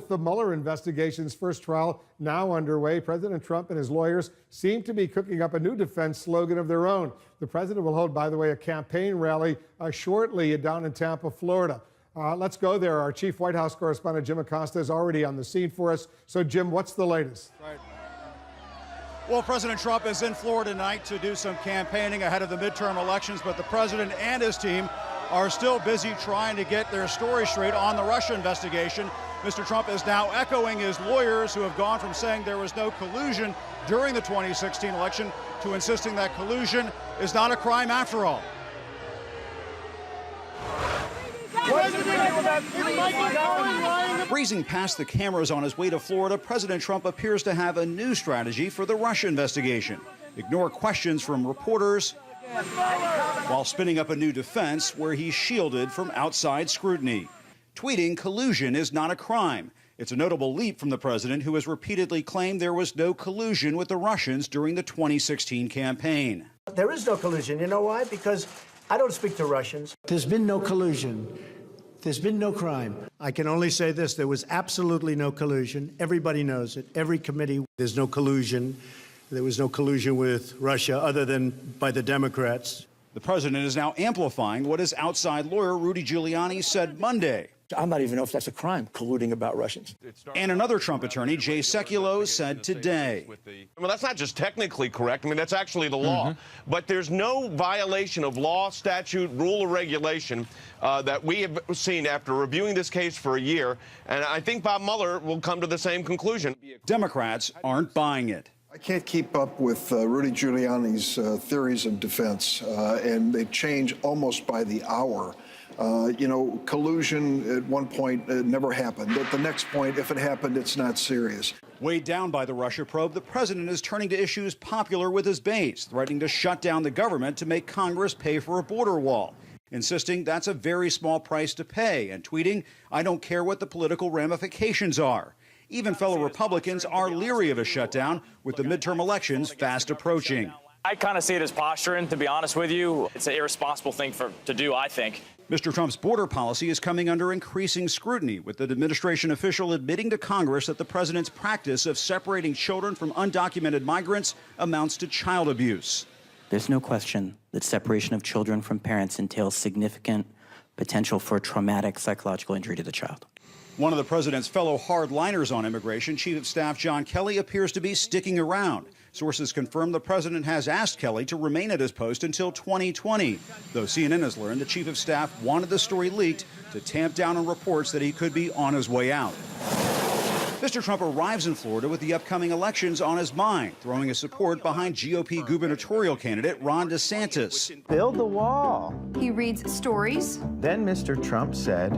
with the Mueller investigation's first trial now underway, President Trump and his lawyers seem to be cooking up a new defense slogan of their own. The president will hold, by the way, a campaign rally shortly down in Tampa, Florida. Let's go there. Our chief White House correspondent, Jim Acosta, is already on the scene for us. So, Jim, what's the latest? Right. Well, President Trump is in Florida tonight to do some campaigning ahead of the midterm elections, but the president and his team are still busy trying to get their story straight on the Russia investigation. Mr. Trump is now echoing his lawyers who have gone from saying there was no collusion during the 2016 election to insisting that collusion is not a crime after all. Breezing past the cameras on his way to Florida, President Trump appears to have a new strategy for the Russia investigation. Ignore questions from reporters while spinning up a new defense where he's shielded from outside scrutiny. Tweeting collusion is not a crime. It's a notable leap from the president, who has repeatedly claimed there was no collusion with the Russians during the 2016 campaign. There is no collusion. You know why? Because I don't speak to Russians. There's been no collusion. There's been no crime. I can only say this. There was absolutely no collusion. Everybody knows it. Every committee, there's no collusion. There was no collusion with Russia other than by the Democrats. The president is now amplifying what his outside lawyer, Rudy Giuliani, said Monday. I'm not even know if that's a crime, colluding about Russians. And another Trump attorney, Jay Sekulow, said today. Well, that's not just technically correct. I mean, that's actually the law. But there's no violation of law, statute, rule, or regulation that we have seen after reviewing this case for a year. And I think Bob Mueller will come to the same conclusion. Democrats aren't buying it. I can't keep up with Rudy Giuliani's theories of defense, and they change almost by the hour. You know, collusion at one point never happened. At the next point, if it happened, it's not serious. Weighed down by the Russia probe, the president is turning to issues popular with his base, threatening to shut down the government to make Congress pay for a border wall, insisting that's a very small price to pay, and tweeting, "I don't care what the political ramifications are." Even fellow Republicans are leery of a shutdown, with the midterm elections fast approaching. I kind of see it as posturing, to be honest with you. It's an irresponsible thing to do, I think. Mr. Trump's border policy is coming under increasing scrutiny, with an administration official admitting to Congress that the president's practice of separating children from undocumented migrants amounts to child abuse. There's no question that separation of children from parents entails significant potential for traumatic psychological injury to the child. One of the president's fellow hardliners on immigration, Chief of Staff John Kelly, appears to be sticking around. Sources confirm the president has asked Kelly to remain at his post until 2020, though CNN has learned the Chief of Staff wanted the story leaked to tamp down on reports that he could be on his way out. Mr. Trump arrives in Florida with the upcoming elections on his mind, throwing his support behind GOP gubernatorial candidate Ron DeSantis. Build the wall. He reads stories. Then Mr. Trump said,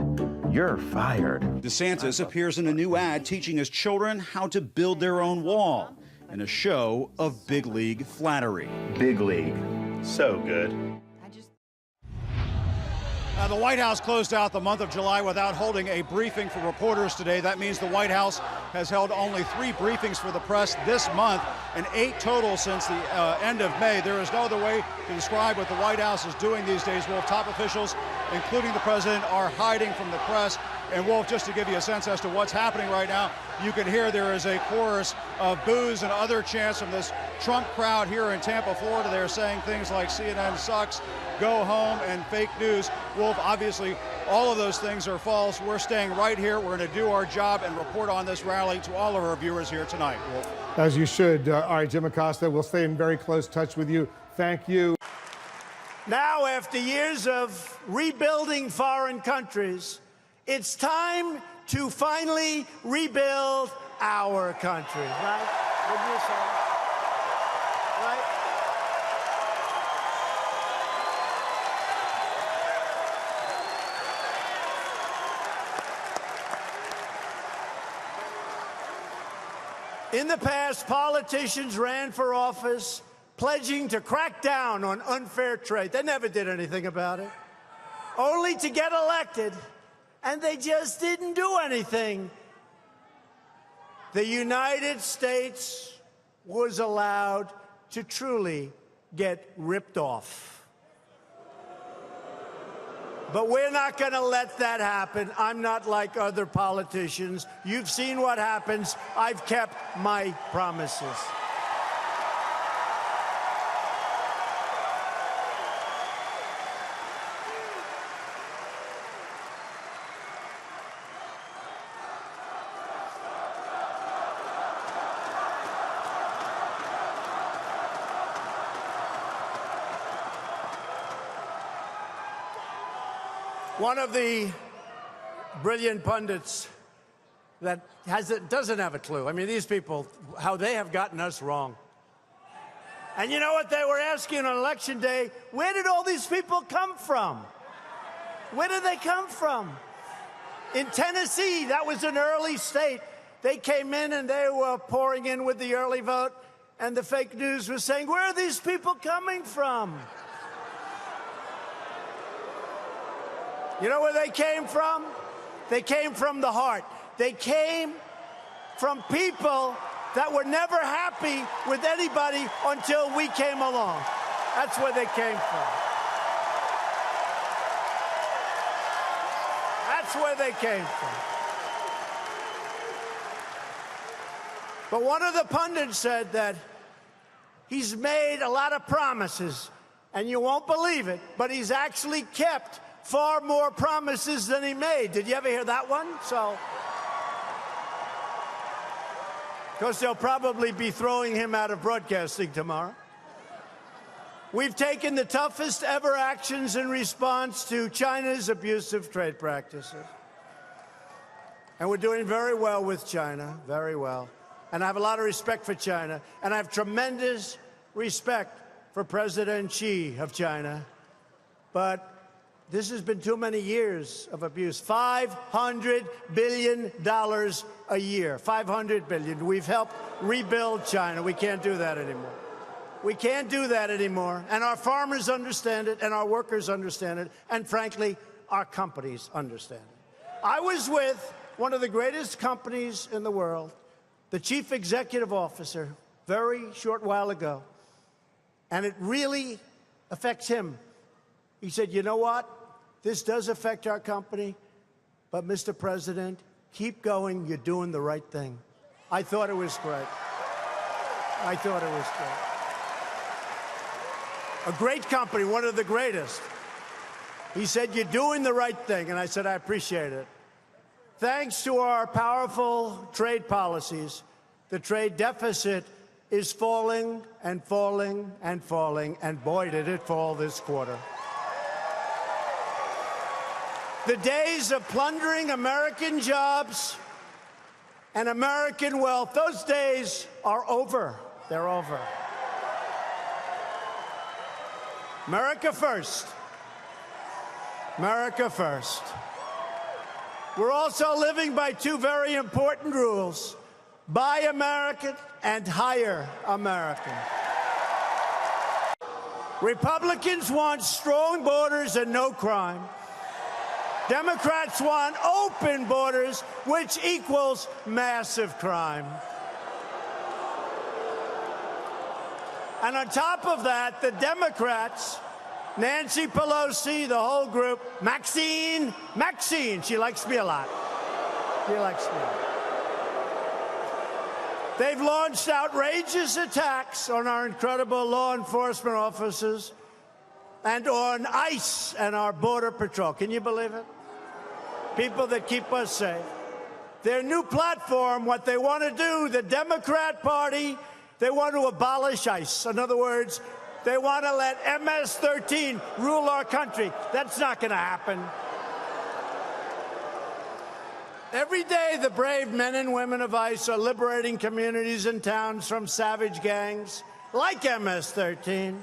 "You're fired." DeSantis appears in a new ad teaching his children how to build their own wall in a show of big league flattery. Big league. So good. Now, the White House closed out the month of July without holding a briefing for reporters today. That means the White House has held only 3 briefings for the press this month and 8 total since the end of May. There is no other way to describe what the White House is doing these days. Wolf, top officials, including the president, are hiding from the press. And Wolf, just to give you a sense as to what's happening right now, you can hear there is a chorus of boos and other chants from this Trump crowd here in Tampa, Florida. They're saying things like CNN sucks, go home, and fake news. Wolf, obviously, all of those things are false. We're staying right here. We're going to do our job and report on this rally to all of our viewers here tonight. Wolf. As you should. All right, Jim Acosta, we'll stay in very close touch with you. Thank you. Now, after years of rebuilding foreign countries, it's time to finally rebuild our country, right? Wouldn't you say? Right? In the past, politicians ran for office pledging to crack down on unfair trade. They never did anything about it, only to get elected. And they just didn't do anything. The United States was allowed to truly get ripped off. But we're not going to let that happen. I'm not like other politicians. You've seen what happens. I've kept my promises. One of the brilliant pundits that doesn't have a clue. I mean, these people, how they have gotten us wrong. And you know what they were asking on election day? Where did all these people come from? Where did they come from? In Tennessee, that was an early state. They came in and they were pouring in with the early vote, and the fake news was saying, where are these people coming from? You know where they came from? They came from the heart. They came from people that were never happy with anybody until we came along. That's where they came from. That's where they came from. But one of the pundits said that he's made a lot of promises, and you won't believe it, but he's actually kept far more promises than he made. Did you ever hear that one? So, of course, they'll probably be throwing him out of broadcasting tomorrow. We've taken the toughest ever actions in response to China's abusive trade practices. And we're doing very well with China, very well. And I have a lot of respect for China. And I have tremendous respect for President Xi of China. But this has been too many years of abuse. $500 billion a year. $500 billion. We've helped rebuild China. We can't do that anymore. We can't do that anymore. And our farmers understand it, and our workers understand it, and frankly, our companies understand it. I was with one of the greatest companies in the world, the chief executive officer, very short while ago, and it really affects him. He said, you know what? This does affect our company, but Mr. President, keep going. You're doing the right thing. I thought it was great. I thought it was great. A great company, one of the greatest. He said, you're doing the right thing. And I said, I appreciate it. Thanks to our powerful trade policies, the trade deficit is falling and falling and falling, and boy, did it fall this quarter. The days of plundering American jobs and American wealth, those days are over. They're over. America first. America first. We're also living by two very important rules: buy American and hire American. Republicans want strong borders and no crime. Democrats want open borders, which equals massive crime. And on top of that, the Democrats, Nancy Pelosi, the whole group, Maxine, she likes me a lot. She likes me a lot. They've launched outrageous attacks on our incredible law enforcement officers and on ICE and our Border Patrol. Can you believe it? People that keep us safe. Their new platform, what they want to do, the Democrat Party, they want to abolish ICE. In other words, they want to let MS-13 rule our country. That's not going to happen. Every day, the brave men and women of ICE are liberating communities and towns from savage gangs like MS-13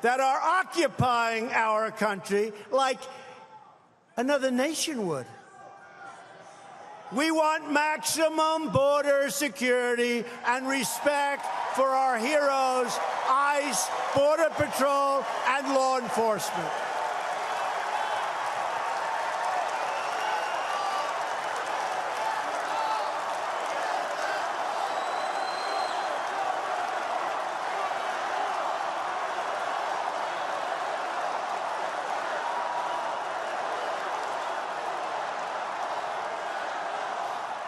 that are occupying our country like another nation would. We want maximum border security and respect for our heroes, ICE, Border Patrol, and law enforcement.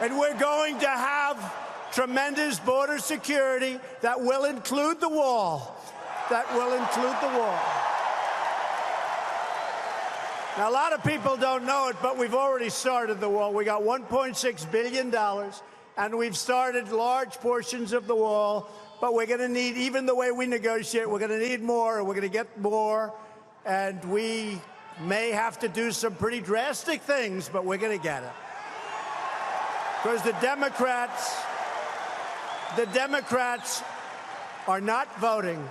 And we're going to have tremendous border security that will include the wall. That will include the wall. Now, a lot of people don't know it, but we've already started the wall. We got $1.6 billion, and we've started large portions of the wall, but we're going to need, even the way we negotiate, we're going to need more, and we're going to get more, and we may have to do some pretty drastic things, but we're going to get it. Because the Democrats are not voting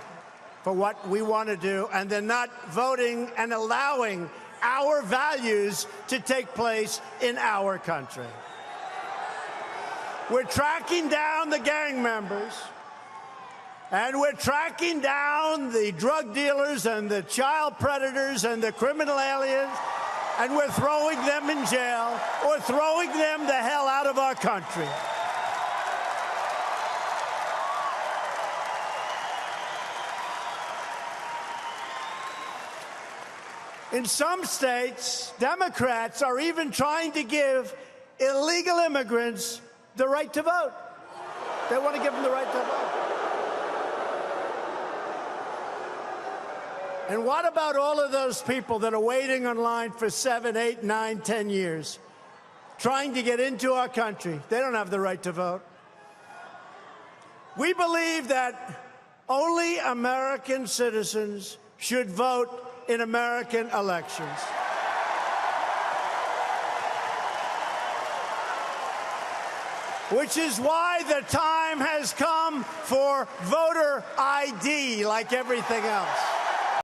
for what we want to do, and they're not voting and allowing our values to take place in our country. We're tracking down the gang members, and we're tracking down the drug dealers and the child predators and the criminal aliens, and we're throwing them in jail or throwing them the hell out of our country. In some states, Democrats are even trying to give illegal immigrants the right to vote. They want to give them the right to vote. And what about all of those people that are waiting online for 7, 8, 9, 10 years, trying to get into our country? They don't have the right to vote. We believe that only American citizens should vote in American elections. Which is why the time has come for voter ID, like everything else.